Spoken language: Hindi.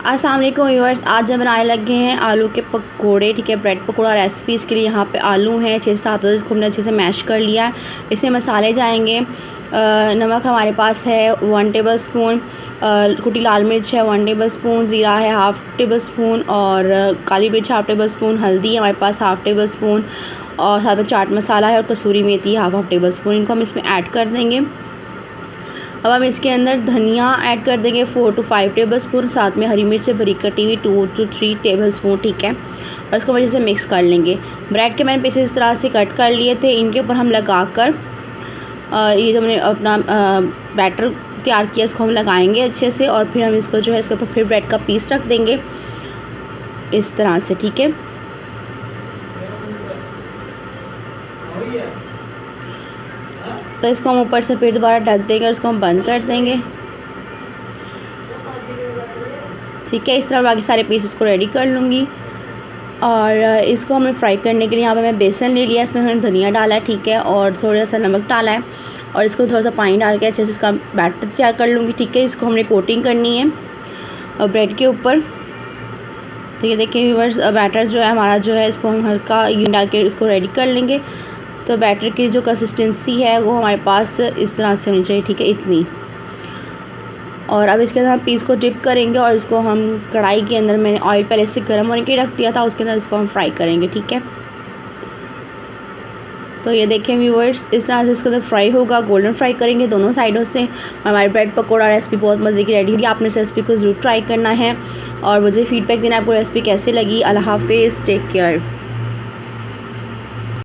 अस्सलाम वालेकुम व्यूअर्स, आज हम बनाने लगे हैं आलू के पकोड़े। ठीक है, ब्रेड पकोड़ा रेसिपी। इसके लिए यहाँ पे आलू हैं 6-7, इसको हमने अच्छे से मैश कर लिया है। इसमें मसाले जाएंगे। नमक हमारे पास है 1 टेबल स्पून, कुटी लाल मिर्च है 1 टेबल स्पून, ज़ीरा है 1/2 टेबल स्पून और काली मिर्च 1/2 टेबल स्पून, हल्दी हमारे पास 1/2 टेबल स्पून और साथ में चाट मसाला है और कसूरी मेथी 1/2 टेबल स्पून। इनको हम इसमें ऐड कर देंगे। अब हम इसके अंदर धनिया ऐड कर देंगे 4 to 5 टेबल स्पून, साथ में हरी मिर्च बरीक कटी हुई 2 to 3 टेबल स्पून। ठीक है, और इसको अच्छे से मिक्स कर लेंगे। ब्रेड के मैंने पीसेस इस तरह से कट कर लिए थे, इनके ऊपर हम लगाकर ये जो हमने अपना बैटर तैयार किया इसको हम लगाएंगे अच्छे से, और फिर हम इसको जो है इसके ऊपर फिर ब्रेड का पीस रख देंगे इस तरह से। ठीक है, तो इसको हम ऊपर से फिर दोबारा ढक देंगे और इसको हम बंद कर देंगे। ठीक है, इस तरह बाकी सारे पीसेस को रेडी कर लूँगी। और इसको हमें फ्राई करने के लिए यहाँ पे मैं बेसन ले लिया, इसमें हमने धनिया डाला है। ठीक है, और थोड़ा सा नमक डाला है और इसको थोड़ा सा पानी डाल के अच्छे से इसका बैटर तैयार कर लूँगी। ठीक है, इसको हमने कोटिंग करनी है और ब्रेड के ऊपर। तो ये देखिए व्यूअर्स, बैटर जो है हमारा जो है इसको हम हल्का यूं डाल के इसको रेडी कर लेंगे। तो बैटर की जो कंसिस्टेंसी है वो हमारे पास इस तरह से होनी चाहिए। ठीक है, इतनी। और अब इसके अंदर हम पीस को डिप करेंगे और इसको हम कढ़ाई के अंदर, मैंने ऑयल पहले से गर्म होने के लिए रख दिया था, उसके अंदर इसको हम फ्राई करेंगे। ठीक है, तो ये देखें व्यूअर्स, इस तरह से इसके अंदर फ्राई होगा, गोल्डन फ्राई करेंगे दोनों साइडों से। हमारी ब्रेड पकौड़ा रेसिपी बहुत मज़े की रेडी होगी। आपने इस रेसिपी को ज़रूर ट्राई करना है और मुझे फीडबैक देना आपको रेसिपी कैसे लगी। अल्लाह हाफिज़, टेक केयर।